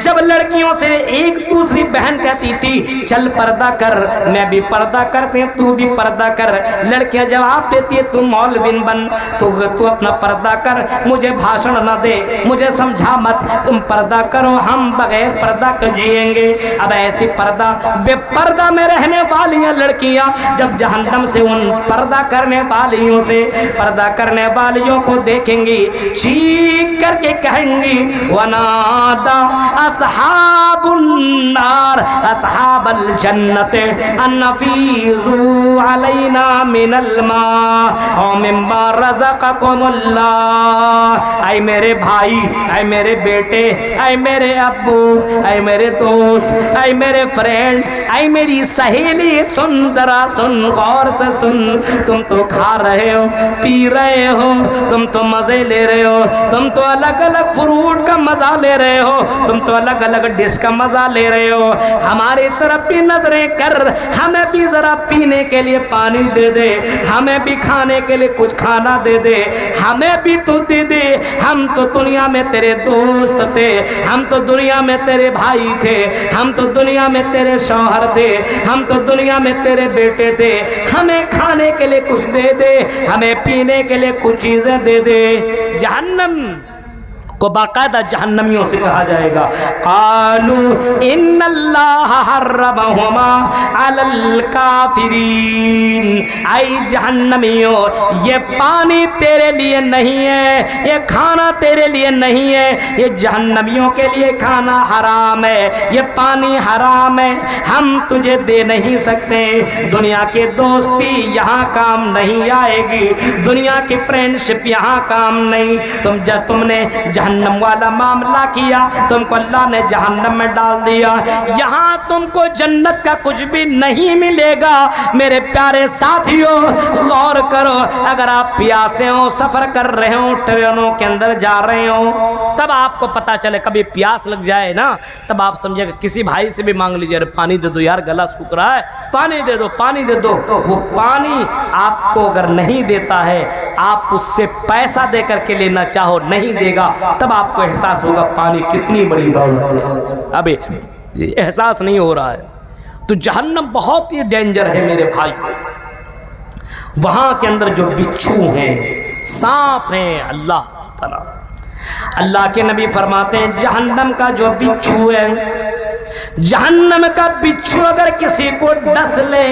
جب لڑکیوں سے ایک دوسری بہن کہتی تھی چل پردہ کر، میں بھی پردہ کرتی ہوں تو بھی پردہ کر، لڑکیاں جواب دیتی ہے تم مولوی بن، تو اپنا پردہ کر، مجھے بھاشن نہ دے، مجھے سمجھا مت، تم پردہ کرو ہم بغیر پردہ کے جئیں گے۔ اب ایسی پردہ بے پردہ میں رہنے والیاں لڑکیاں جب جہنم سے ان پردہ کرنے والیوں سے پردہ کرنے والیوں کو دیکھیں گی، چیخ کر کے کہیں گی وَنَادَى أَصْحَابُ النَّارِ أَصْحَابَ الْجَنَّةِ أَنْ أَفِيضُوا عَلَيْنَا مِنَ الْمَاءِ أَوْ مِمَّا رَزَقَكُمُ اللَّهُ۔ اے میرے بھائی، اے میرے بیٹے، اے میرے ابو، اے میرے دوست، اے میرے فرینڈ، اے میری سہیلی، سن ذرا سن، غور سے سن، تم تو کھا رہے ہو، پی رہے ہو، تم تو مزے لے رہے ہو، تم تو الگ الگ فروٹ کا مزہ لے رہے ہو، تم تو الگ الگ ڈش کا مزہ لے رہے ہو، ہماری طرف بھی نظریں کر، ہمیں بھی ذرا پینے کے لیے پانی دے دے، ہمیں بھی کھانے کے لیے کچھ کھانا دے دے، ہمیں بھی تو دے دے، ہم تو دنیا میں تیرے دوست تھے، ہم تو دنیا میں تیرے بھائی تھے، ہم تو دنیا میں تیرے شوہر تھے، ہم تو دنیا میں تیرے بیٹے تھے، ہمیں کھانے کے لیے کچھ دے دے، ہمیں پینے کے لیے کچھ چیزیں دے دے۔ جہنم کو باقاعدہ جہنمیوں سے کہا جائے گا قالوا ان اللہ حرمہما علی الکافرین، اے جہنمیوں یہ پانی تیرے لیے نہیں ہے، یہ کھانا تیرے لیے نہیں ہے، یہ جہنمیوں کے لیے کھانا حرام ہے، یہ پانی حرام ہے، ہم تجھے دے نہیں سکتے، دنیا کی دوستی یہاں کام نہیں آئے گی، دنیا کی فرینڈشپ یہاں کام نہیں، تم نے جہنم والا معاملہ کیا، تم کو اللہ نے جہنم میں ڈال دیا، یہاں تم کو جنت کا کچھ بھی نہیں ملے گا۔ میرے پیارے ساتھیوں غور کرو، اگر آپ پیاسے ہو، سفر کر رہے ہو، ٹرینوں کے اندر جا رہے ہو، تب آپ کو پتا چلے، کبھی پیاس لگ جائے نا، تب آپ سمجھے کہ کسی بھائی سے بھی مانگ لیجیے، پانی دے دو یار، گلا سوکھ رہا ہے، پانی دے دو، پانی دے دو۔ وہ پانی آپ کو اگر نہیں دیتا ہے، آپ اس سے پیسہ دے کر کے لینا چاہو نہیں دے گا، تب آپ کو احساس ہوگا پانی کتنی بڑی دولت ہے۔ ابھی احساس نہیں ہو رہا ہے۔ تو جہنم بہت ہی ڈینجر ہے میرے بھائی، وہاں کے اندر جو بچھو ہیں، سانپ ہیں، اللہ کی پناہ۔ اللہ کے نبی فرماتے ہیں جہنم کا جو بچھو ہے، جہنم کا بچھو اگر کسی کو ڈس لے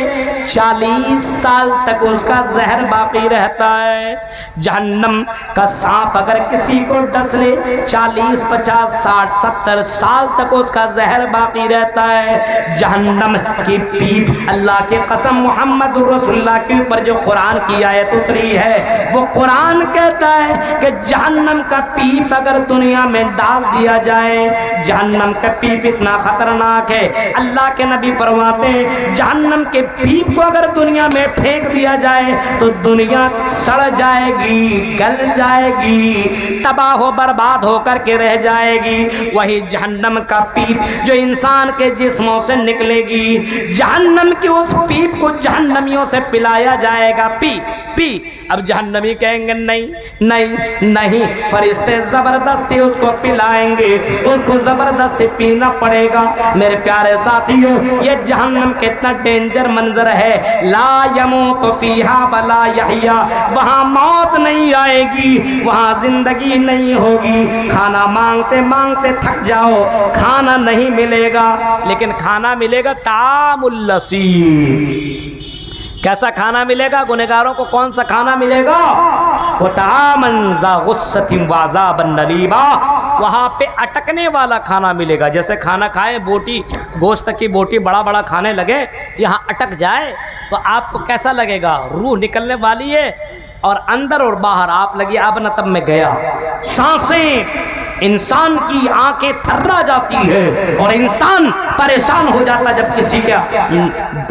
40 سال تک اس کا زہر باقی رہتا ہے۔ جہنم کا سانپ اگر کسی کو ڈس لے 40 50 60 70 سال تک اس کا زہر باقی رہتا ہے۔ جہنم کی پیپ، اللہ کی قسم محمد رسول اللہ کے اوپر جو قرآن کی آیت اتری ہے، وہ قرآن کہتا ہے کہ جہنم کا پیپ اگر دنیا میں ڈال دیا جائے، جہنم کا پیپ اتنا خطرناک ہے، اللہ کے نبی فرماتے ہیں جہنم کے پیپ کو اگر دنیا میں پھینک دیا جائے تو دنیا سڑ جائے گی، گل جائے گی، تباہ و برباد ہو کر کے رہ جائے گی۔ وہی جہنم کا پیپ جو انسان کے جسموں سے نکلے گی، جہنم کی اس پیپ کو جہنمیوں سے پلایا جائے گا، پی پی۔ اب جہنمی کہیں گے نہیں نہیں نہیں، فرشتے زبردستی اس کو پلائیں گے، اس کو زبردستی پینا پڑے گا۔ میرے پیارے ساتھیوں یہ جہنم کتنا ڈینجر منظر ہے، لا یموت فیہا ولا یحیا، وہاں موت نہیں آئے گی، وہاں زندگی نہیں ہوگی، کھانا مانگتے مانگتے تھک جاؤ کھانا نہیں ملے گا، لیکن کھانا ملے گا طعام اللذیذ۔ کیسا کھانا ملے گا؟ گنہگاروں کو کون سا کھانا ملے گا؟ وہ طعامًا ذا غصۃ وعذابًا الیما، وہاں پہ اٹکنے والا کھانا ملے گا۔ جیسے کھانا کھائیں، بوٹی، گوشت کی بوٹی بڑا بڑا کھانے لگے، یہاں اٹک جائے تو آپ کو کیسا لگے گا؟ روح نکلنے والی ہے اور اندر اور باہر آپ لگی اب نہ تب میں گیا، سانسیں، انسان کی آنکھیں تھرا جاتی ہے اور انسان پریشان ہو جاتا جب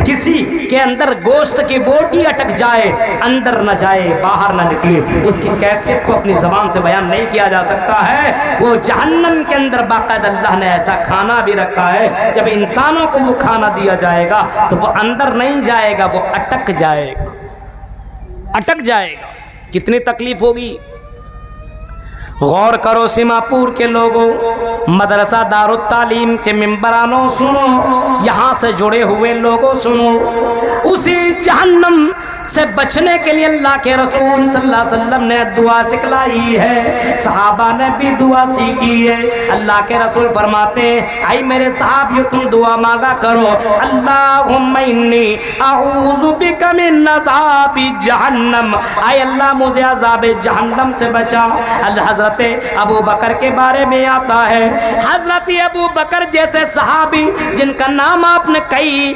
کسی کے اندر گوشت کی بوٹی اٹک جائے، اندر نہ جائے باہر نہ نکلے، اس کی کیفیت کو اپنی زبان سے بیان نہیں کیا جا سکتا ہے۔ وہ جہنم کے اندر باقاعدہ اللہ نے ایسا کھانا بھی رکھا ہے، جب انسانوں کو وہ کھانا دیا جائے گا تو وہ اندر نہیں جائے گا، وہ اٹک جائے گا، اٹک جائے گا۔ کتنی تکلیف ہوگی۔ غور کرو سیماپور کے لوگوں، مدرسہ دارالتعلیم کے ممبرانوں سنو، یہاں سے جڑے ہوئے لوگوں سنو، اسی جہنم سے بچنے کے لیے اللہ کے رسول صلی اللہ علیہ وسلم نے دعا سکھلائی ہے، صحابہ نے بھی دعا سیکھی ہے۔ اللہ کے رسول فرماتے ہیں اے میرے صحابیو تم دعا مانگا کرو، اللہم انی اعوذ بک من عذاب جہنم، اے اللہ مجھے عذاب جہنم سے بچا۔ حضرت ابو بکر کے بارے میں آتا ہے، حضرت ابو بکر جیسے صحابی جن کا نام آپ نے کئی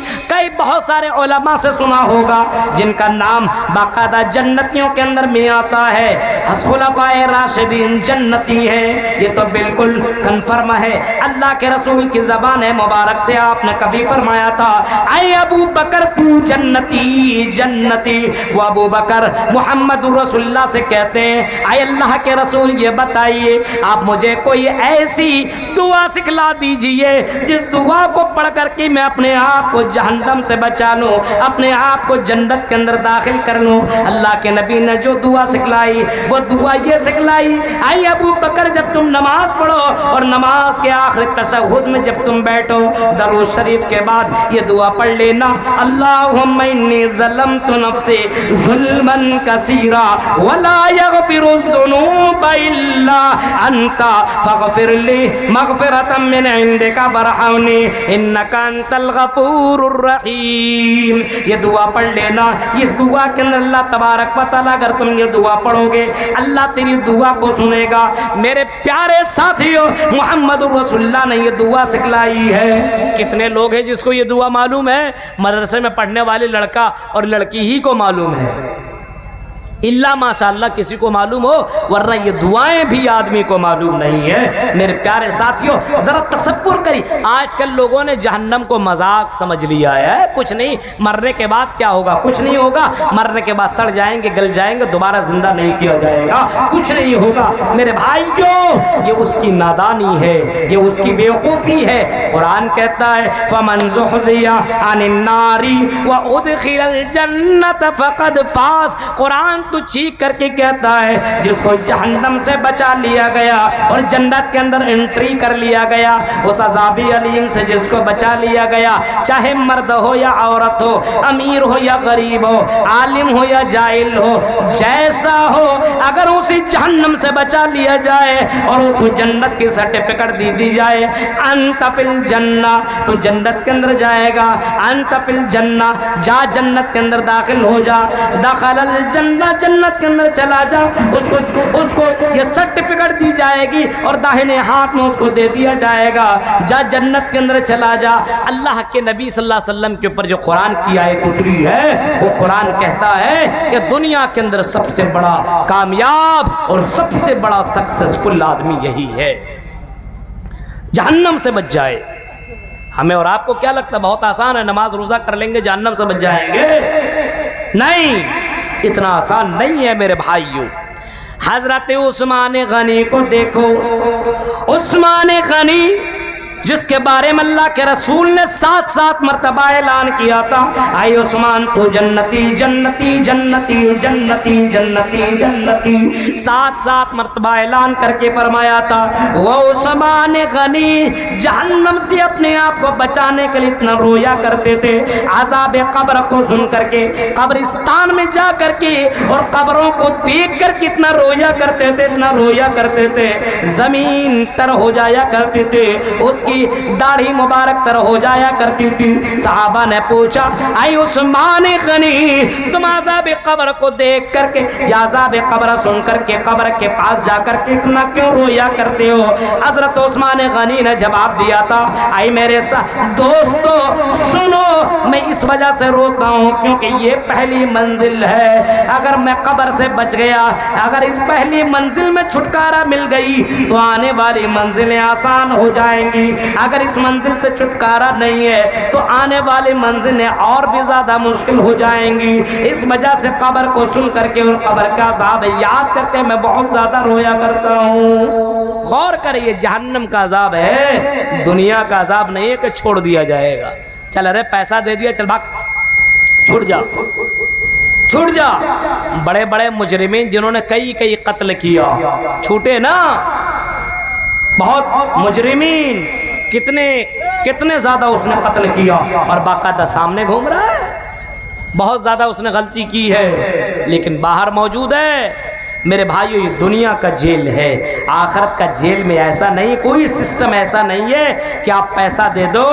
بہت سارے علماء سے سنا ہوگا، جن کا نام باقاعدہ جنتیوں کے اندر میں آتا ہے، خلفائے راشدین جنتی ہے، یہ تو بالکل کنفرم ہے۔ اللہ کے رسول کی زبان مبارک سے آپ نے کبھی فرمایا تھا اے ابو بکر تو جنتی جنتی، وہ ابو بکر محمد رسول اللہ سے کہتے ہیں اے اللہ کے رسول یہ بتائیے آپ مجھے کوئی ایسی دعا سکھلا دیجئے جس دعا کو پڑھ کر کے میں اپنے آپ کو جہنم سے بچا لوں، اپنے آپ کو جنت کے اندر داخل کر لوں۔ اللہ کے نبی نے جو دعا سکھلائی وہ دعا یہ سکھلائی اے ابو بکر جب تم نماز پڑھو اور نماز کے آخر تشہد میں جب تم بیٹھو درود شریف کے بعد یہ دعا پڑھ لینا، اللہم انی ظلمت نفسی ظلما کثیرا ولا یغفر الذنوب الا انت فاغفر لی مغفرۃ من عندک وارحمنی انک انت الغفور الرحیم۔ یہ دعا پڑھ لینا، اس دعا کے اندر اللہ تبارک و تعالیٰ اگر تم یہ دعا پڑھو گے اللہ تیری دعا کو سنے گا۔ میرے پیارے ساتھیوں محمد رسول اللہ نے یہ دعا سکھلائی ہے۔ کتنے لوگ ہیں جس کو یہ دعا معلوم ہے؟ مدرسے میں پڑھنے والے لڑکا اور لڑکی ہی کو معلوم ہے، اللہ ماشاءاللہ کسی کو معلوم ہو، ورنہ یہ دعائیں بھی آدمی کو معلوم نہیں ہے۔ میرے پیارے ساتھیوں ذرا تصور کری، آج کل لوگوں نے جہنم کو مذاق سمجھ لیا ہے، کچھ نہیں، مرنے کے بعد کیا ہوگا؟ کچھ نہیں ہوگا، مرنے کے بعد سڑ جائیں گے، گل جائیں گے، دوبارہ زندہ نہیں کیا جائے گا، کچھ نہیں ہوگا۔ میرے بھائیوں یہ اس کی نادانی ہے، یہ اس کی بیوقوفی ہے۔ قرآن کہتا ہے فَمَنْ زُحْزِحَ عَنِ النَّارِ وَأُدْخِلَ الْجَنَّةَ فَقَدْ فَازَ۔ قرآن تو چیخ کر کے کہتا ہے جس کو جہنم سے بچا لیا گیا اور جنت کے اندر انٹری کر لیا گیا، اس عذاب علیم سے جس کو بچا لیا گیا، چاہے مرد ہو یا عورت ہو، امیر ہو یا غریب ہو، عالم ہو یا جاہل ہو، جیسا ہو، اگر اسی جہنم سے بچا لیا جائے اور اس کو جنت کی سرٹیفکیٹ دی جائے، انت فی الجنہ، تو جنت کے اندر جائے گا، انت فی الجنہ، جا جنت کے اندر داخل ہو جا، دخل الجنہ، جنت کے اندر چلا جا، اس کو یہ سرٹیفکیٹ دی جائے گی اور داہنے ہاتھ میں اس کو دے دیا جائے گا، جا جنت کے اندر چلا جا۔ اللہ کے نبی صلی اللہ علیہ وسلم کے اوپر جو قرآن کی آیت اتری ہے وہ قرآن کہتا ہے کہ دنیا کے اندر سب سے بڑا کامیاب اور سب سے بڑا سکسیسفل آدمی یہی ہے، جہنم سے بچ جائے۔ ہمیں اور آپ کو کیا لگتا ہے بہت آسان ہے، نماز روزہ کر لیں گے جہنم سے بچ جائیں گے؟ نہیں، اتنا آسان نہیں ہے میرے بھائیوں۔ حضرت عثمان غنی کو دیکھو، عثمان غنی جس کے بارے میں اللہ کے رسول نے 7 مرتبہ اعلان کیا تھا اے عثمان تو جنتی جنتی جنتی جنتی جنتی جنتی، 7 مرتبہ اعلان کر کے فرمایا تھا۔ وہ عثمان غنی جہنم سے اپنے آپ کو بچانے کے لیے اتنا رویا کرتے تھے، عذاب قبر کو سن کر کے، قبرستان میں جا کر کے اور قبروں کو دیکھ کر کے اتنا رویا کرتے تھے، اتنا رویا کرتے تھے، زمین تر ہو جایا کرتے تھے، اس کی داڑھی مبارک تر ہو جایا کرتی تھی۔ صحابہ نے پوچھا اے عثمان غنی تم عذاب قبر کو دیکھ کر کے یا عذاب قبر سن کر کے قبر کے پاس جا کر کے اتنا کیوں رویا کرتے ہو؟ حضرت عثمان غنی نے جواب دیا تھا اے میرے دوستو سنو، میں اس وجہ سے روتا ہوں کیونکہ یہ پہلی منزل ہے، اگر میں قبر سے بچ گیا، اگر اس پہلی منزل میں چھٹکارا مل گئی تو آنے والی منزلیں آسان ہو جائیں گی، اگر اس منزل سے چھٹکارا نہیں ہے تو آنے والی منزلیں اور بھی زیادہ مشکل ہو جائیں گی۔ اس وجہ سے قبر کو سن کر کے اور قبر کا عذاب یاد کر کے میں بہت زیادہ رویا کرتا ہوں۔ غور کریے، جہنم کا عذاب ہے، دنیا کا عذاب نہیں ہے کہ چھوڑ دیا جائے گا، چل ارے پیسہ دے دیا چل بھاگ، چھوٹ جا چھوٹ جا. بڑے بڑے مجرمین جنہوں نے کئی قتل کیا چھوٹے نا. بہت مجرمین کتنے زیادہ اس نے قتل کیا اور باقاعدہ سامنے گھوم رہا ہے. بہت زیادہ اس نے غلطی کی ہے لیکن باہر موجود ہے. میرے بھائیو یہ دنیا کا جیل ہے. آخرت کا جیل میں ایسا نہیں, کوئی سسٹم ایسا نہیں ہے کہ آپ پیسہ دے دو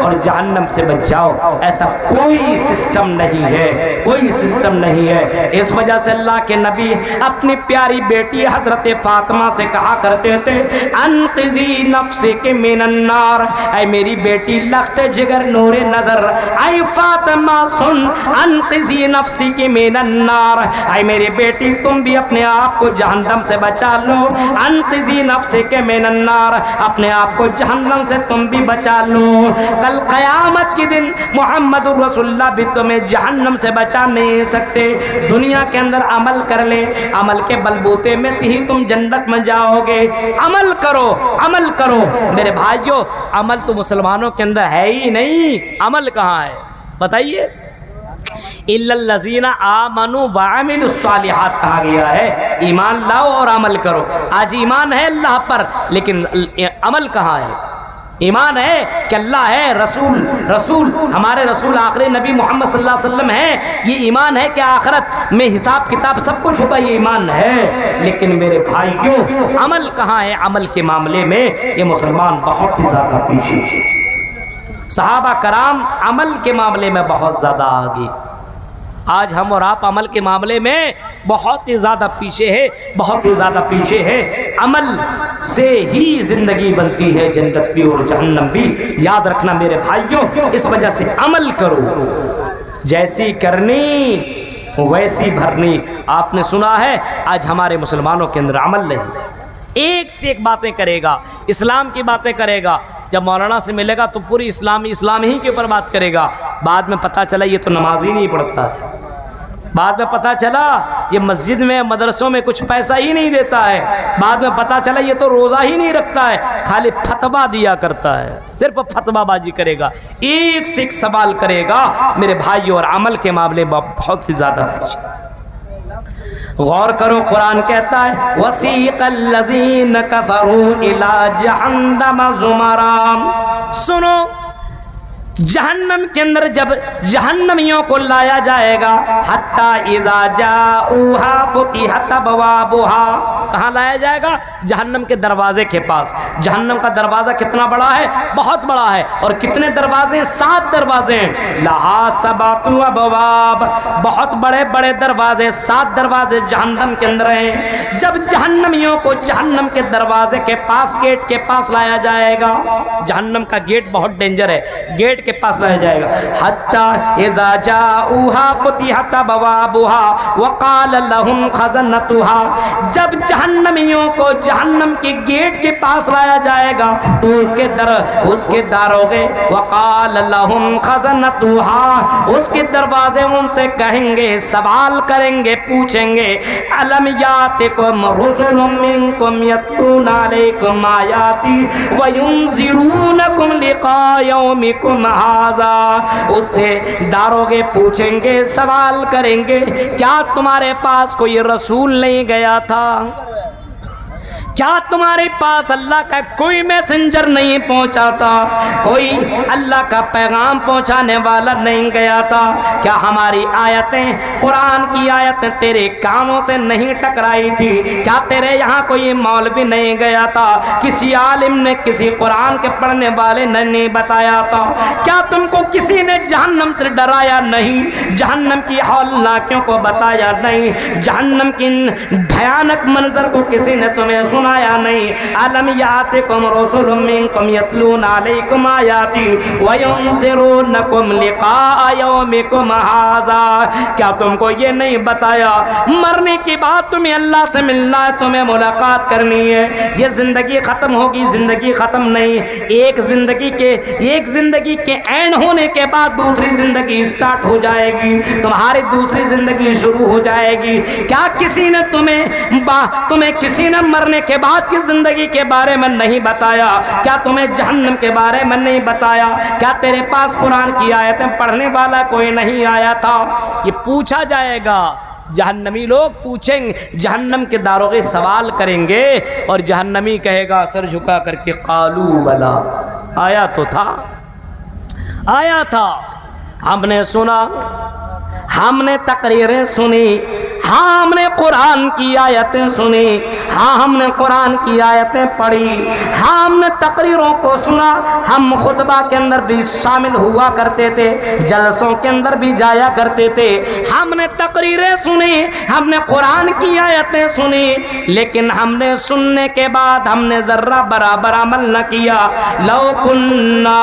اور جہنم سے بچ جاؤ. ایسا کوئی سسٹم نہیں ہے, کوئی سسٹم نہیں ہے. اس وجہ سے اللہ کے نبی اپنی پیاری بیٹی حضرت فاطمہ سے کہا کرتے تھے انقذی نفسک من النار, اے میری بیٹی لخت جگر نور نظر, اے فاطمہ سن انقذی نفسک من النار, اے میری بیٹی تم بھی اپنے آپ کو جہنم سے بچا لو. انقذی نفسک من النار, اپنے آپ کو جہنم سے تم بھی بچا لو. کل قیامت کے دن محمد رسول اللہ بھی تمہیں جہنم سے بچا نہیں سکتے. دنیا کے اندر عمل کر لے, عمل کے بلبوتے میں ہی تم جنت میں جاؤ گے. عمل کرو, عمل کرو. میرے بھائیو عمل تو مسلمانوں کے اندر ہے ہی نہیں. عمل کہاں ہے بتائیے؟ الا الذین آمنوا وعملوا الصالحات کہا گیا ہے. ایمان لاؤ اور عمل کرو. آج ایمان ہے اللہ پر لیکن عمل کہاں ہے؟ ایمان ہے کہ اللہ ہے, رسول ہمارے رسول آخری نبی محمد صلی اللہ علیہ وسلم ہے. یہ ایمان ہے کہ آخرت میں حساب کتاب سب کچھ ہوتا, یہ ایمان ہے. لیکن میرے بھائیوں عمل کہاں ہے؟ عمل کے معاملے میں یہ مسلمان بہت ہی زیادہ پیچھے ہیں. صحابہ کرام عمل کے معاملے میں بہت زیادہ آگے. آج ہم اور آپ عمل کے معاملے میں بہت ہی زیادہ پیچھے ہے, بہت ہی زیادہ پیچھے ہے. عمل سے ہی زندگی بنتی ہے, جنت بھی اور جہنم بھی. یاد رکھنا میرے بھائیوں, اس وجہ سے عمل کرو, جیسی کرنی ویسی بھرنی. آپ نے سنا ہے آج ہمارے مسلمانوں کے اندر عمل نہیں. ایک سے ایک باتیں کرے گا, اسلام کی باتیں کرے گا. جب مولانا سے ملے گا تو پوری اسلام ہی کے اوپر بات کرے گا. بعد میں پتہ چلا یہ تو نماز ہی نہیں پڑھتا ہے. بعد میں پتہ چلا یہ مسجد میں مدرسوں میں کچھ پیسہ ہی نہیں دیتا ہے. بعد میں پتہ چلا یہ تو روزہ ہی نہیں رکھتا ہے, خالی فتویٰ دیا کرتا ہے, صرف فتویٰ بازی کرے گا. ایک سے ایک سوال کرے گا میرے بھائیوں, اور عمل کے معاملے میں بہت ہی زیادہ پیچھے. غور کرو, قرآن کہتا ہے وَسِيقَ الَّذِينَ كَفَرُوا إِلَىٰ جَهَنَّمَ زُمَرًا. سنو, جہنم کے اندر جب جہنمیوں کو لایا جائے گا, حَتَّى إِذَا جَاءُوهَا فُتِحَتْ أَبْوَابُهَا, کہاں لایا جائے گا؟ جہنم کے دروازے کے پاس. جہنم کا دروازہ کتنا بڑا ہے؟ بہت بڑا ہے. اور کتنے دروازے ہیں؟ 7 دروازے ہیں. لَهَا سَبْعَةُ أَبْوَابٍ, بہت بڑے بڑے دروازے, 7 دروازے جہنم کے اندر ہیں. جب جہنمیوں کو جہنم کے دروازے کے پاس, گیٹ کے پاس لایا جائے گا, جہنم کا گیٹ بہت ڈینجر ہے, گیٹ کے پاس لایا جائے گا. حتی اذا جاؤها فتحت ابوابها وقال لهم خزنتها, جب جہنمیوں کو جہنم کے گیٹ کے پاس لایا جائے گا تو اس کے داروغے وقال لهم خزنتها, اس کے دروازے ان سے کہیں گے, سوال کریں گے, پوچھیں گے الم یاتکم رسل منکم یتلون علیکم آیاتی وینذرونکم لقاء یومکم ہذا. اس سے داروغے پوچھیں گے, سوال کریں گے کیا تمہارے پاس کوئی رسول نہیں گیا تھا؟ کیا تمہارے پاس اللہ کا کوئی میسنجر نہیں پہنچا تھا؟ کوئی اللہ کا پیغام پہنچانے والا نہیں گیا تھا؟ کیا ہماری آیتیں, قرآن کی آیتیں تیرے کانوں سے نہیں ٹکرائی تھی؟ کیا تیرے یہاں کوئی مولوی نہیں گیا تھا؟ کسی عالم نے, کسی قرآن کے پڑھنے والے نے نہیں بتایا تھا؟ کیا تم کو کسی نے جہنم سے ڈرایا نہیں؟ جہنم کی ہولناکیوں کو بتایا نہیں؟ جہنم کی بھیانک منظر کو کسی نے تمہیں سنایا نہیں؟ الم یاتکم رسل منکم یتلون علیکم آیاتی وینذرونکم لقاء یومکم ھذا. کیا تم کو یہ نہیں بتایا مرنے کے بعد تمہیں اللہ سے ملنا ہے, تمہیں ملاقات کرنی ہے, یہ زندگی ختم ہوگی, زندگی ختم نہیں. ایک زندگی کے عین ہونے کے بعد دوسری زندگی سٹارٹ ہو جائے گی, تمہاری دوسری زندگی شروع ہو جائے گی. کیا کسی نے تمہیں کسی نے مرنے کے بعد کی زندگی کے بارے میں نہیں بتایا؟ کیا تمہیں جہنم کے بارے میں نہیں بتایا؟ کیا تیرے پاس قرآن کی آیتیں پڑھنے والا کوئی نہیں آیا تھا؟ یہ پوچھا جائے گا، جہنمی لوگ پوچھیں گے، جہنم کے داروغے سوال کریں گے، اور جہنمی کہے گا سر جھکا کر کے قالو بلا، آیا تو تھا، آیا تھا، ہم نے سنا، ہم نے تقریریں سنی، ہاں ہم نے قرآن کی آیتیں سنی، ہاں ہم نے قرآن کی آیتیں پڑھی، ہاں ہم نے تقریروں کو سنا، ہم خطبہ کے اندر بھی شامل ہوا کرتے تھے، جلسوں کے اندر بھی جایا کرتے تھے، ہم نے تقریریں سنی، ہم نے قرآن کی آیتیں سنی، لیکن ہم نے سننے کے بعد ہم نے ذرہ برابر عمل نہ کیا۔ لو کننا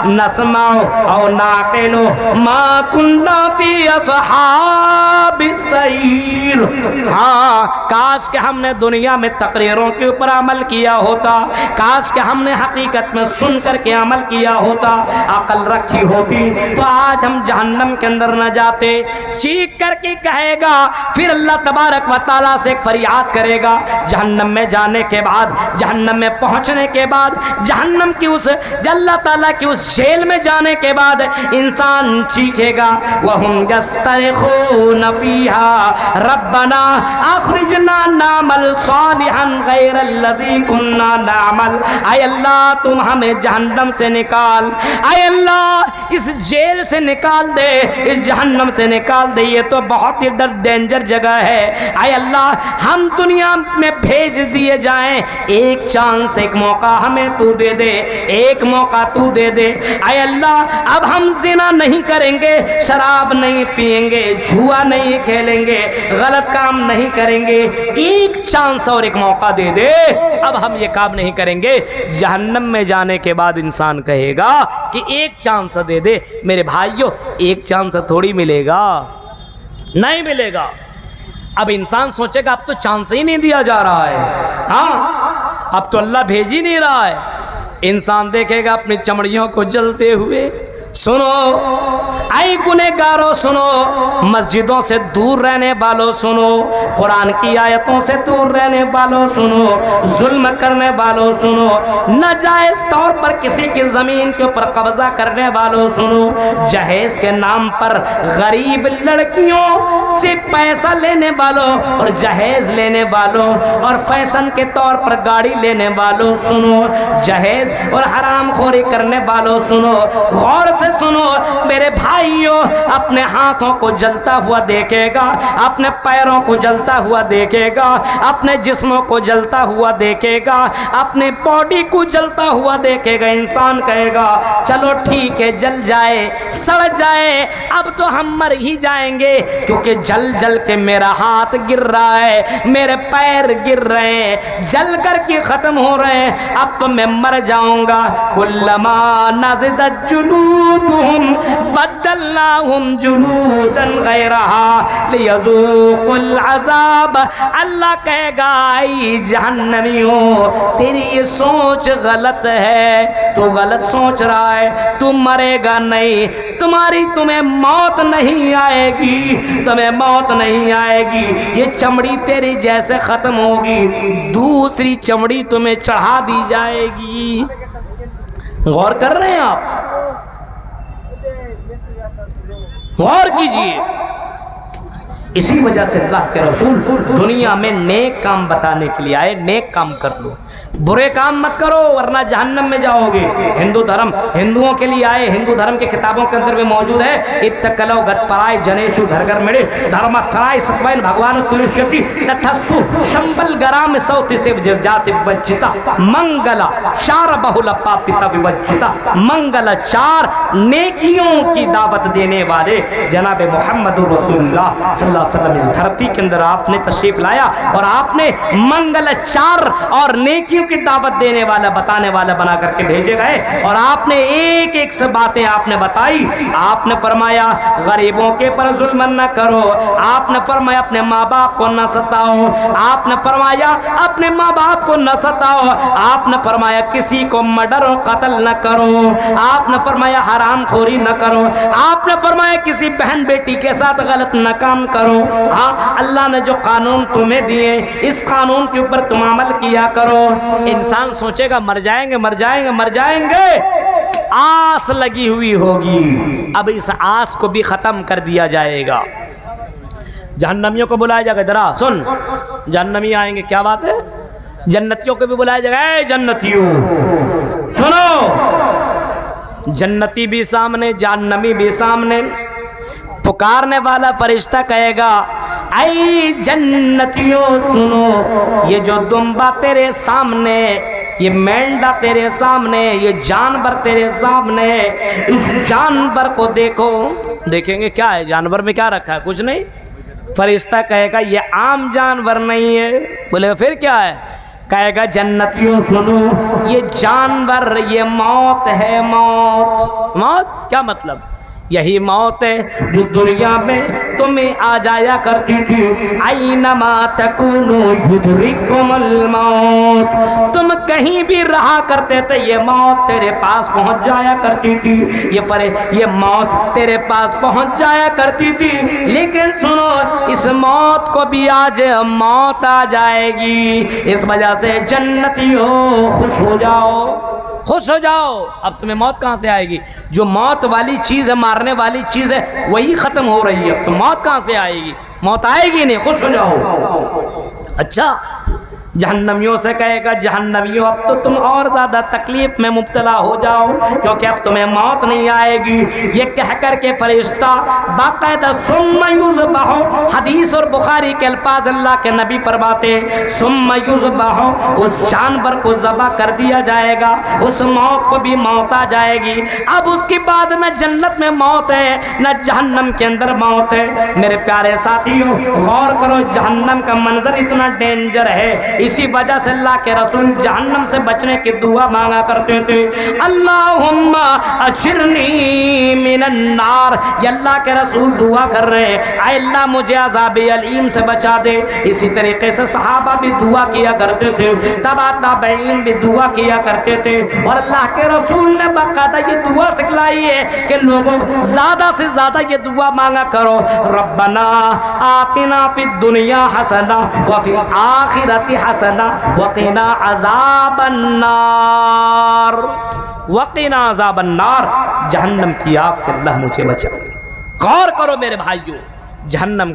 نسمع او نعقل ما کننا فی اصحاب السعیر، ہاں کاش کہ ہم نے دنیا میں تقریروں کے اوپر عمل کیا ہوتا، کاش کہ ہم نے حقیقت میں سن کر کے عمل کیا ہوتا، عقل رکھی ہوتی تو آج ہم جہنم کے اندر نہ جاتے۔ چیخ کر کے کہے گا، پھر اللہ تبارک و تعالیٰ سے ایک فریاد کرے گا، جہنم میں جانے کے بعد، جہنم میں پہنچنے کے بعد، جہنم کی اس اللہ تعالیٰ کی اس جیل میں جانے کے بعد انسان چیخے گا، وَهُمْ يَسْتَرِخُونَ فِيهَا رَبَّنَا أَخْرِجْنَا نَعْمَلْ صَالِحًا غَيْرَ الَّذِي كُنَّا نَعْمَلْ، اے اللہ تم ہمیں جہنم سے نکال، اے اللہ اس جیل سے نکال دے، اس جہنم سے نکال دے، یہ تو بہت ہی ڈینجر جگہ ہے، اے اللہ ہم دنیا میں بھیج دیے جائیں، ایک چانس، ایک موقع ہمیں تو دے دے، ایک موقع تو دے دے، اے اللہ اب ہم زنا نہیں کریں گے، شراب نہیں پئیں گے، جھوا نہیں کھیلیں گے، غلط کام نہیں کریں گے، ایک چانس اور ایک موقع دے دے، اب ہم یہ کام نہیں کریں گے۔ جہنم میں جانے کے بعد انسان کہے گا کہ ایک چانس دے دے، میرے بھائیو ایک چانس تھوڑی ملے گا، نہیں ملے گا۔ اب انسان سوچے گا اب تو چانس ہی نہیں دیا جا رہا ہے، ہاں اب تو اللہ بھیج ہی نہیں رہا ہے۔ انسان دیکھے گا اپنی چمڑیوں کو جلتے ہوئے۔ سنو اے گنہگارو سنو، مسجدوں سے دور رہنے والوں سنو، قرآن کی آیتوں سے دور رہنے والوں سنو، ظلم کرنے والوں سنو، ناجائز طور پر کسی کی زمین کے اوپر قبضہ کرنے والوں سنو، جہیز کے نام پر غریب لڑکیوں سے پیسہ لینے والوں اور جہیز لینے والوں اور فیشن کے طور پر گاڑی لینے والوں سنو، جہیز اور حرام خوری کرنے والوں سنو، غور سے سنو میرے بھائیوں، اپنے ہاتھوں کو جلتا ہوا دیکھے گا، اپنے پیروں کو جلتا ہوا دیکھے گا، اپنے جسموں کو جلتا ہوا دیکھے گا، اپنے باڈی کو جلتا ہوا دیکھے گا، انسان کہے گا چلو ٹھیک ہے جل جائے سڑ جائے، اب تو ہم مر ہی جائیں گے، کیونکہ جل جل کے میرا ہاتھ گر رہا ہے، میرے پیر گر رہے ہیں، جل کر کے ختم ہو رہے ہیں، اب تو میں مر جاؤں گا۔ کلما نضجت جلودهم بدلناهم جلودا غیرها لیذوقوا العذاب، اللہ کہے گا ای جہنمیوں تیری یہ سوچ غلط ہے، تو غلط سوچ رہا ہے، تو مرے گا نہیں، تمہیں موت نہیں آئے گی، تمہیں موت نہیں آئے گی، یہ چمڑی تیری جیسے ختم ہوگی دوسری چمڑی تمہیں چڑھا دی جائے گی۔ غور کر رہے ہیں آپ؟ غور کیجئے۔ اسی وجہ سے اللہ کے رسول دنیا میں نیک کام بتانے کے لیے آئے، نیک کام کر لو، برے کام مت کرو ورنہ جہنم میں جاؤ گے۔ ہندو دھرم ہندوؤں کے لیے آئے، ہندو دھرم کی کتابوں کے اندر بھی موجود ہے، اتکلو گت پرائی جنیشو گھر گھر میڑے دھرم کرائی ستوین بھگوان تلشیتی تتھستو شمبل گرام سوتی سے جاتی وجتا منگلا چار بہلا پاپتا وجتا، منگلا چار نیکیوں کی دعوت دینے والے جناب محمد رسول اللہ صلی اللہ علیہ وسلم اس دھرتی کے اندر آپ نے تشریف لایا اور آپ نے منگل چار اور نیکیوں کی دعوت دینے والا بتانے والا بنا کر کے بھیجے گئے، اور آپ نے ایک ایک سے باتیں آپ نے بتائی۔ آپ نے فرمایا غریبوں کے پر ظلم نہ کرو، آپ نے فرمایا اپنے ماں باپ کو نہ ستاؤ، آپ نے فرمایا اپنے ماں باپ کو نہ ستاؤ، آپ نے فرمایا کسی کو مرڈر اور قتل نہ کرو، آپ نے فرمایا حرام خوری نہ کرو، آپ نے فرمایا کسی بہن بیٹی کے ساتھ غلط نہ کام کرو، کرو. ہاں اللہ نے جو قانون تمہیں دیے اس قانون کے اوپر تم عمل کیا کرو. انسان سوچے گا مر جائیں گے مر جائیں گے مر جائیں گے، آس لگی ہوئی ہوگی. اب اس آس کو بھی ختم کر دیا جائے گا. جہنمیوں کو بلایا جائے گا، ذرا سن، جہنمی آئیں گے، کیا بات ہے؟ جنتیوں کو بھی بلایا جائے گا، اے جنتیوں سنو. جنتی بھی سامنے، جہنمی بھی سامنے. پکارنے والا فرشتہ کہے گا اے جنتیوں سنو، یہ جو دمبا تیرے سامنے، یہ مینڈا تیرے سامنے، یہ جانور تیرے سامنے، اس جانور کو دیکھو. دیکھیں گے کیا ہے جانور میں، کیا رکھا ہے؟ کچھ نہیں. فرشتہ کہے گا یہ عام جانور نہیں ہے. بولے گا پھر کیا ہے؟ کہے گا جنتیوں سنو، یہ جانور، یہ موت ہے. موت. موت کیا مطلب؟ یہی موت ہے جو دنیا میں تمہیں آ جایا کرتی تھی. اینما تکونوا یدرککم الموت، تم کہیں بھی رہا کرتے تھے یہ موت تیرے پاس پہنچ جایا کرتی تھی. یہ موت تیرے پاس پہنچ جایا کرتی تھی. لیکن سنو، اس موت کو بھی آج موت آ جائے گی. اس وجہ سے جنتیوں خوش ہو جاؤ، خوش ہو جاؤ. اب تمہیں موت کہاں سے آئے گی؟ جو موت والی چیز ہے، مارنے والی چیز ہے، وہی ختم ہو رہی ہے. اب تو موت کہاں سے آئے گی؟ موت آئے گی نہیں. خوش ہو جاؤ. اچھا، جہنمیوں سے کہے گا جہنمیوں اب تو تم اور زیادہ تکلیف میں مبتلا ہو جاؤ، کیونکہ اب تمہیں موت نہیں آئے گی. یہ کہہ کر کے فرشتہ باقاعدہ ثم یذبح، حدیث اور بخاری کے الفاظ اللہ کے نبی فرماتے ثم یذبح، اس جانور کو ذبح کر دیا جائے گا. اس موت کو بھی موت آ جائے گی. اب اس کے بعد نہ جنت میں موت ہے نہ جہنم کے اندر موت ہے. میرے پیارے ساتھیوں غور کرو، جہنم کا منظر اتنا ڈینجر ہے. اسی وجہ سے اللہ کے رسول جہنم سے بچنے کی دعا مانگا کرتے تھے، اللہم اجرنی من النار. یہ اللہ کے رسول دعا کر رہے ہیں، اے اللہ مجھے عذاب علیم سے بچا دے. اسی طریقے سے صحابہ بھی دعا کیا کرتے تھے، تبع تابعین بھی دعا کیا کرتے تھے. اور اللہ کے رسول نے باقاعدہ یہ دعا سکھلائی ہے کہ لوگوں زیادہ سے زیادہ یہ دعا مانگا کرو، ربنا آتنا فی الدنیا حسنہ وفی الآخرۃ حسنہ وقنا عذاب النار. وقنا عذاب النار، جہنم کی آگ سے اللہ مجھے بچا لے. غور کرو میرے بھائیو، جہنم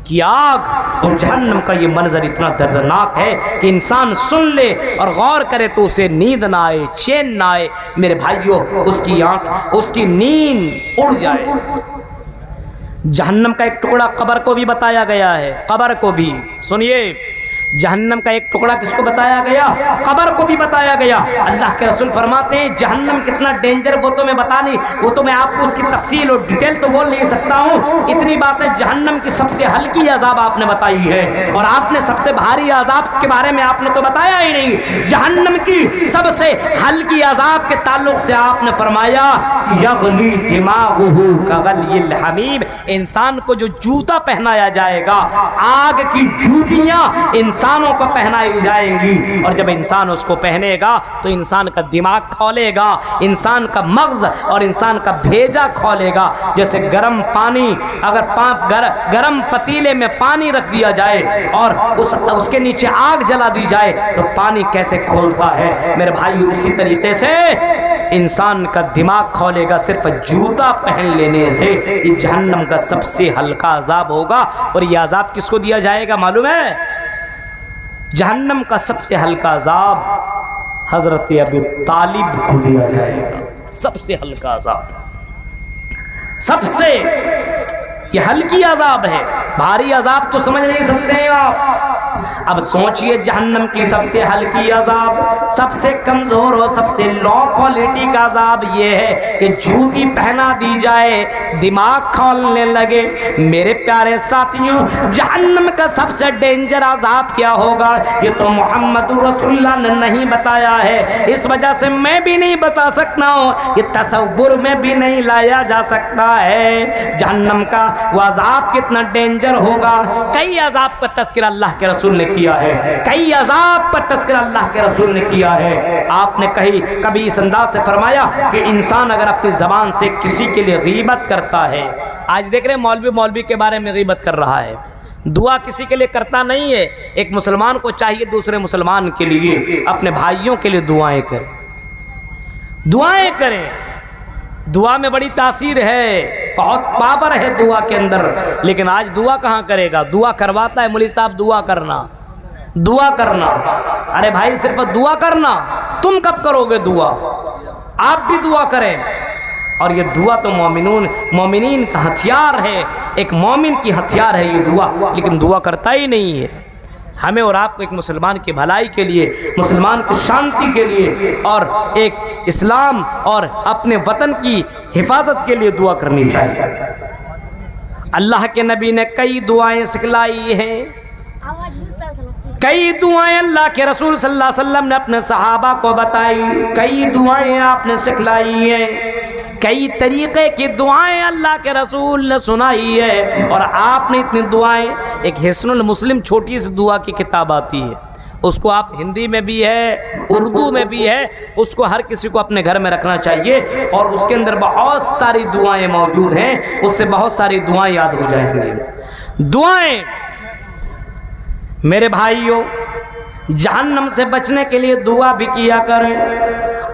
کی آگ اور جہنم کا یہ منظر اتنا دردناک ہے کہ انسان سن لے اور غور کرے تو اسے نیند نہ آئے، چین نہ آئے. میرے بھائیو، اس کی آنکھ، اس کی نیند اڑ جائے. جہنم کا ایک ٹکڑا قبر کو بھی بتایا گیا ہے. قبر کو بھی سنیے، جہنم کا ایک ٹکڑا کس کو بتایا گیا؟ قبر کو بھی بتایا گیا. اللہ کے رسول فرماتے ہیں جہنم کتنا ڈینجر وہ تو میں بتا نہیں، وہ تو میں آپ کو اس کی تفصیل اور ڈیٹیل تو بول نہیں سکتا ہوں. اتنی باتیں، جہنم کی سب سے ہلکی عذاب آپ نے بتائی ہے، اور آپ نے سب سے بھاری عذاب کے بارے میں آپ نے تو بتایا ہی نہیں. جہنم کی سب سے ہلکی عذاب کے تعلق سے آپ نے فرمایا یغلی دماغہ کغلی الحمیم. انسان کو جو جوتا پہنایا جائے گا، آگ کی جوتیاں انسانوں کو پہنائی جائیں گی، اور جب انسان اس کو پہنے گا تو انسان کا دماغ کھولے گا، انسان کا مغز اور انسان کا بھیجا کھولے گا. جیسے گرم پانی، اگر گرم پتیلے میں پانی رکھ دیا جائے اور اس کے نیچے آگ جلا دی جائے تو پانی کیسے کھولتا ہے، میرے بھائیو اسی طریقے سے انسان کا دماغ کھولے گا صرف جوتا پہن لینے سے. یہ جہنم کا سب سے ہلکا عذاب ہوگا. اور یہ عذاب کس کو دیا جائے گا معلوم ہے؟ جہنم کا سب سے ہلکا عذاب حضرت ابو طالب کو دیا جائے گا. سب سے ہلکا عذاب، سب سے یہ ہلکی عذاب ہے. بھاری عذاب تو سمجھ نہیں سکتے ہیں آپ. اب سوچئے جہنم کی سب سے ہلکی عذاب، سب سے کمزور اور سب سے لو کوالٹی کا عذاب یہ ہے کہ جوتی پہنا دی جائے، دماغ کھولنے لگے. میرے پیارے ساتھیوں، جہنم کا سب سے ڈینجر عذاب کیا ہوگا یہ تو محمد رسول اللہ نے نہیں بتایا ہے، اس وجہ سے میں بھی نہیں بتا سکتا ہوں، یہ تصور میں بھی نہیں لایا جا سکتا ہے. جہنم کا وہ عذاب کتنا ڈینجر ہوگا. کئی عذاب کا تذکرہ اللہ کے رسول رسول نے کیا ہے، کئی عذاب پر تذکرہ اللہ کے رسول نے کیا ہے۔ آپ نے کبھی اس انداز سے فرمایا کہ انسان اگر اپنی زبان سے کسی کے لیے غیبت کرتا ہے، آج دیکھ رہے ہیں مولوی کے بارے میں غیبت کر رہا ہے، دعا کسی کے لیے کرتا نہیں ہے۔ ایک مسلمان کو چاہیے دوسرے مسلمان کے لیے، اپنے بھائیوں کے لیے دعائیں کریں، دعائیں کریں۔ دعا میں بڑی تاثیر ہے، بہت پاور ہے دعا کے اندر، لیکن آج دعا کہاں کرے گا؟ دعا کرواتا ہے مولوی صاحب، دعا کرنا، دعا کرنا۔ ارے بھائی صرف دعا کرنا، تم کب کرو گے دعا؟ آپ بھی دعا کریں۔ اور یہ دعا تو مومنین کا ہتھیار ہے، ایک مومن کی ہتھیار ہے یہ دعا، لیکن دعا کرتا ہی نہیں ہے۔ ہمیں اور آپ کو ایک مسلمان کی بھلائی کے لیے، مسلمان کی شانتی کے لیے اور ایک اسلام اور اپنے وطن کی حفاظت کے لیے دعا کرنی چاہیے۔ اللہ کے نبی نے کئی دعائیں سکھلائی ہیں، کئی دعائیں اللہ کے رسول صلی اللہ علیہ وسلم نے اپنے صحابہ کو بتائی، کئی دعائیں آپ نے سکھلائی ہیں، کئی طریقے کی دعائیں اللہ کے رسول نے سنائی ہے، اور آپ نے اتنی دعائیں، ایک حسن المسلم چھوٹی سی دعا کی کتاب آتی ہے، اس کو آپ ہندی میں بھی ہے، اردو میں بھی ہے، اس کو ہر کسی کو اپنے گھر میں رکھنا چاہیے، اور اس کے اندر بہت ساری دعائیں موجود ہیں، اس سے بہت ساری دعائیں یاد ہو جائیں گی۔ دعائیں میرے بھائیوں، جہنم سے بچنے کے لیے دعا بھی کیا کریں،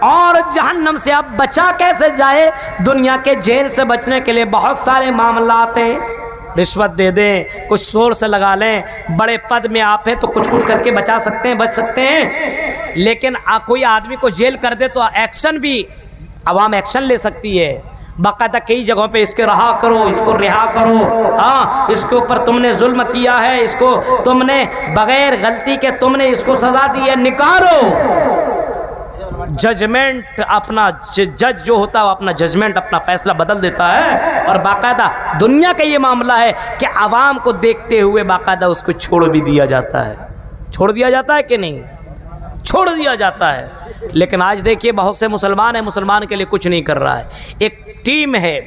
اور جہنم سے اب بچا کیسے جائے؟ دنیا کے جیل سے بچنے کے لیے بہت سارے معاملات ہیں، رشوت دے دیں، کچھ سورس لگا لیں، بڑے پد میں آپ ہیں تو کچھ کر کے بچا سکتے ہیں، بچ سکتے ہیں، لیکن کوئی آدمی کو جیل کر دے تو ایکشن بھی عوام ایکشن لے سکتی ہے، باقاعدہ کئی جگہوں پہ اس کے رہا کرو، اس کو رہا کرو، ہاں اس کے اوپر تم نے ظلم کیا ہے، اس کو تم نے بغیر غلطی کے تم نے اس کو سزا دی ہے، نکالو۔ ججمنٹ اپنا جج جو ہوتا ہے وہ اپنا ججمنٹ اپنا فیصلہ بدل دیتا ہے، اور باقاعدہ دنیا کا یہ معاملہ ہے کہ عوام کو دیکھتے ہوئے باقاعدہ اس کو چھوڑ بھی دیا جاتا ہے، چھوڑ دیا جاتا ہے کہ نہیں؟ چھوڑ دیا جاتا ہے۔ لیکن آج دیکھیے بہت سے مسلمان ہیں، مسلمان کے لیے کچھ نہیں کر رہا ہے۔ ایک ٹیم ہے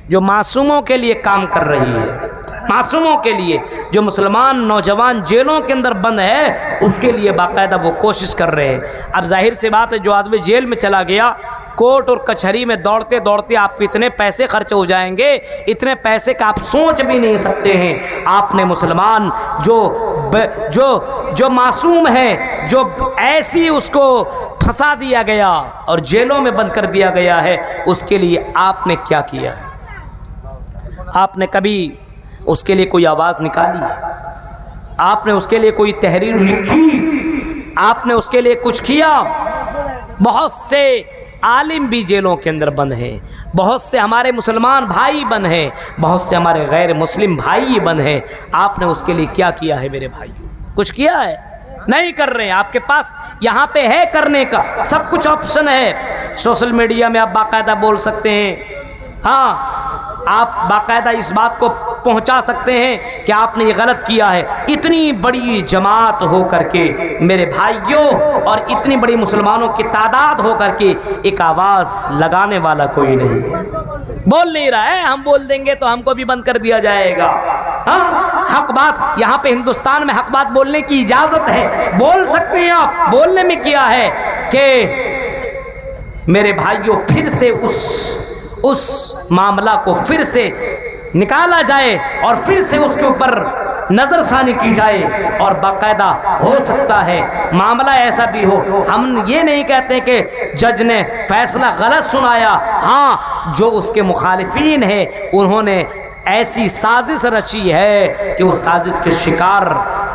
جو معصوموں کے لیے کام کر رہی ہے، معصوموں کے لیے، جو مسلمان نوجوان جیلوں کے اندر بند ہے اس کے لیے باقاعدہ وہ کوشش کر رہے ہیں۔ اب ظاہر سی بات ہے جو آدمی جیل میں چلا گیا، کورٹ اور کچہری میں دوڑتے دوڑتے آپ کے اتنے پیسے خرچ ہو جائیں گے، اتنے پیسے کا آپ سوچ بھی نہیں سکتے ہیں۔ آپ نے مسلمان جو معصوم ہے، جو ایسی اس کو پھنسا دیا گیا اور جیلوں میں بند کر دیا گیا ہے، اس کے لیے آپ نے کیا کیا ہے؟ آپ نے کبھی اس کے لیے کوئی آواز نکالی؟ آپ نے اس کے لیے کوئی تحریر لکھی؟ آپ نے اس کے لیے کچھ کیا؟ بہت سے عالم بھی جیلوں کے اندر بند ہیں، بہت سے ہمارے مسلمان بھائی بند ہیں، بہت سے ہمارے غیر مسلم بھائی بند ہیں۔ آپ نے اس کے لیے کیا کیا ہے میرے بھائی؟ کچھ کیا ہے؟ نہیں کر رہے ہیں۔ آپ کے پاس یہاں پہ ہے کرنے کا سب کچھ آپشن ہے، سوشل میڈیا میں آپ باقاعدہ بول سکتے ہیں، ہاں آپ باقاعدہ اس بات کو پہنچا سکتے ہیں کہ آپ نے یہ غلط کیا ہے۔ اتنی بڑی جماعت ہو کر کے میرے بھائیوں، اور اتنی بڑی مسلمانوں کی تعداد ہو کر کے ایک آواز لگانے والا کوئی نہیں ہے، بول نہیں رہا ہے۔ ہم بول دیں گے تو ہم کو بھی بند کر دیا جائے گا۔ ہاں حق بات یہاں پہ ہندوستان میں حق بات بولنے کی اجازت ہے، بول سکتے ہیں آپ۔ بولنے میں کیا ہے کہ میرے بھائیوں پھر سے اس معاملہ کو پھر سے نکالا جائے، اور پھر سے اس کے اوپر نظر ثانی کی جائے، اور باقاعدہ ہو سکتا ہے معاملہ ایسا بھی ہو۔ ہم یہ نہیں کہتے کہ جج نے فیصلہ غلط سنایا، ہاں جو اس کے مخالفین ہیں انہوں نے ایسی سازش رچی ہے کہ وہ سازش کے شکار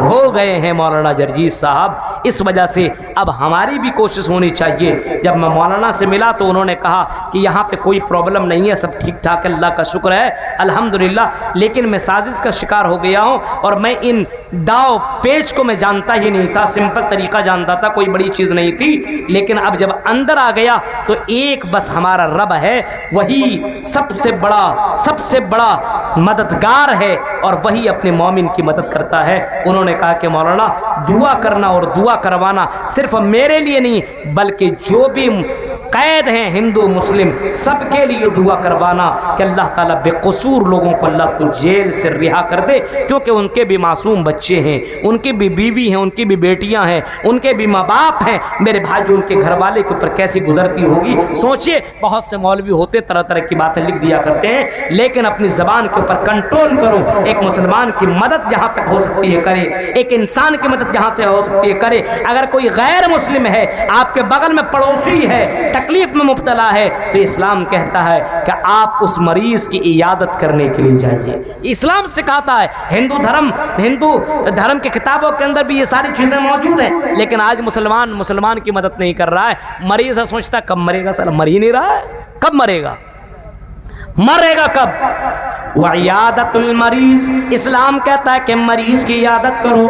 ہو گئے ہیں مولانا جرجیت صاحب۔ اس وجہ سے اب ہماری بھی کوشش ہونی چاہیے۔ جب میں مولانا سے ملا تو انہوں نے کہا کہ یہاں پہ کوئی پرابلم نہیں ہے، سب ٹھیک ٹھاک ہے، اللہ کا شکر ہے الحمدللہ، لیکن میں سازش کا شکار ہو گیا ہوں، اور میں ان داؤ پیچ کو میں جانتا ہی نہیں تھا، سمپل طریقہ جانتا تھا، کوئی بڑی چیز نہیں تھی۔ لیکن اب جب اندر آ گیا تو ایک بس ہمارا رب ہے، وہی سب سے بڑا مددگار ہے، اور وہی اپنے مومن کی مدد کرتا ہے۔ انہوں نے کہا کہ مولانا دعا کرنا اور دعا کروانا صرف میرے لیے نہیں، بلکہ جو بھی قید ہیں ہندو مسلم سب کے لیے دعا کروانا کہ اللہ تعالیٰ بے قصور لوگوں کو اللہ کو جیل سے رہا کر دے، کیونکہ ان کے بھی معصوم بچے ہیں، ان کی بھی بیوی ہیں، ان کی بھی بیٹیاں ہیں، ان کے بھی ماں باپ ہیں۔ میرے بھائی ان کے گھر والے کے اوپر کیسی گزرتی ہوگی سوچئے۔ بہت سے مولوی ہوتے طرح طرح کی باتیں لکھ دیا کرتے ہیں، لیکن اپنی زبان کے اوپر کنٹرول کرو۔ ایک مسلمان کی مدد جہاں تک ہو سکتی ہے کرے، ایک انسان کی مدد جہاں سے ہو سکتی ہے کرے۔ اگر کوئی غیر مسلم ہے، آپ کے بغل میں پڑوسی ہے، تکلیف میں مبتلا ہے، تو اسلام کہتا ہے کہ آپ اس مریض کی عیادت کرنے کے لیے جائیے۔ اسلام سکھاتا ہے۔ ہندو دھرم کے کتابوں کے اندر بھی یہ ساری چیزیں موجود ہیں، لیکن آج مسلمان کی مدد نہیں کر رہا ہے۔ مریض ہے، سوچتا ہے کب مرے گا، سر مر ہی نہیں رہا ہے، کب مرے گا کب؟ وعیادت المریض، اسلام کہتا ہے کہ مریض کی عیادت کرو۔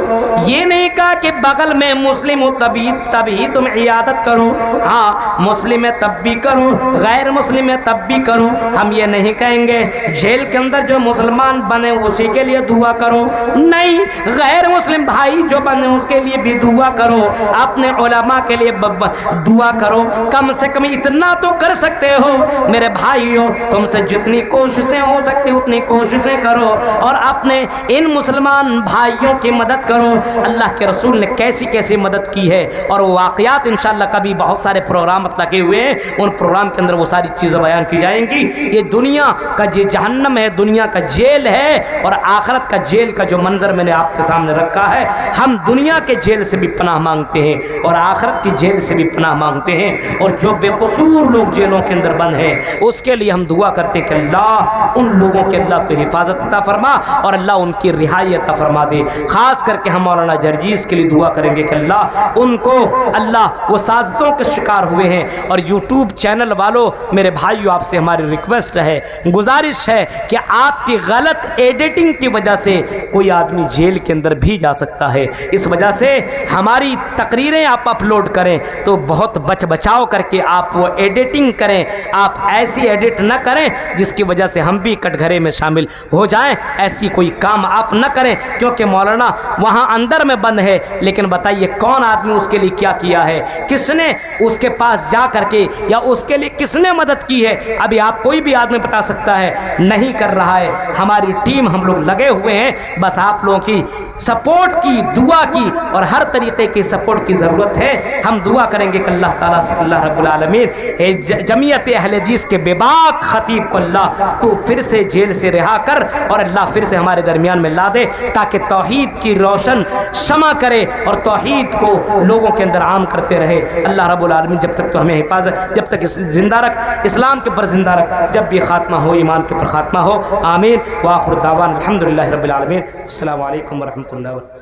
یہ نہیں کہا کہ بغل میں مسلم ہو تبھی تم عیادت کرو، ہاں مسلم ہے تب بھی کرو، غیر مسلم ہے تب بھی کرو۔ ہم یہ نہیں کہیں گے جیل کے اندر جو مسلمان بنے اسی کے لیے دعا کرو، نہیں، غیر مسلم بھائی جو بنے اس کے لیے بھی دعا کرو، اپنے علماء کے لیے دعا کرو۔ کم سے کم اتنا تو کر سکتے ہو میرے بھائیوں، تم سے جتنی کوششیں ہو سکتی اتنی کوششیں کرو اور اپنے ان مسلمان بھائیوں کی مدد کرو۔ اللہ کے رسول نے کیسی کیسی مدد کی ہے، اور وہ واقعات انشاءاللہ کبھی بہت سارے پروگرامات لگے ہوئے ہیں، ان پروگرام کے اندر وہ ساری چیزیں بیان کی جائیں گی۔ یہ دنیا کا جو جہنم ہے، دنیا کا جیل ہے، اور آخرت کا جیل کا جو منظر میں نے آپ کے سامنے رکھا ہے، ہم دنیا کے جیل سے بھی پناہ مانگتے ہیں اور آخرت کی جیل سے بھی پناہ مانگتے ہیں، اور جو بے قصور لوگ جیلوں کے اندر بند ہیں اس کے لیے ہم دعا کرتے ہیں کہ اللہ ان لوگوں کے اللہ تو حفاظت عطا فرما اور اللہ ان کی رہائی عطا فرما دے۔ خاص کر کے ہم مولانا جرجیز کے لیے دعا کریں گے کہ اللہ ان کو، اللہ وہ سازشوں کے شکار ہوئے ہیں۔ اور یوٹیوب چینل والوں، میرے بھائیو، آپ سے ہماری ریکویسٹ ہے، گزارش ہے کہ آپ کی غلط ایڈیٹنگ کی وجہ سے کوئی آدمی جیل کے اندر بھی جا سکتا ہے، اس وجہ سے ہماری تقریریں آپ اپلوڈ کریں تو بہت بچاؤ کر کے آپ وہ ایڈیٹنگ کریں، آپ ایسی ایڈٹ نہ کریں جس کی وجہ سے ہم بھی کٹ گھرے میں شامل ہو جائیں۔ ایسی کوئی کام آپ نہ کریں، کیونکہ مولانا وہاں اندر میں بند ہے، لیکن بتائیے کون آدمی اس کے لیے کیا کیا ہے، کس نے اس کے پاس جا کر کے یا اس کے لیے کس نے مدد کی ہے، ابھی آپ کوئی بھی آدمی بتا سکتا ہے نہیں کر رہا ہے۔ ہماری ٹیم، ہم لوگ لگے ہوئے ہیں، بس آپ لوگوں کی سپورٹ کی، دعا کی، اور ہر طریقے کی سپورٹ کی ضرورت ہے۔ ہم دعا کریں گے کہ اللہ تعالیٰ سے اللہ رب العالمین جمعیت اہل حدیث کے بے باک خطیب کو اللہ تو پھر سے جیل سے رہا کر، اور اللہ پھر سے ہمارے درمیان میں لا دے، تاکہ توحید کی روشن شمع کرے اور توحید کو لوگوں کے اندر عام کرتے رہے۔ اللہ رب العالمین جب تک تو ہمیں حفاظت، جب تک زندہ رکھ، اسلام کے پر زندہ رکھ، جب بھی خاتمہ ہو ایمان کے پر خاتمہ ہو، آمین۔ وآخر دعوان الحمدللہ رب العالمین۔ السلام علیکم ورحمۃ اللہ وبرکاتہ۔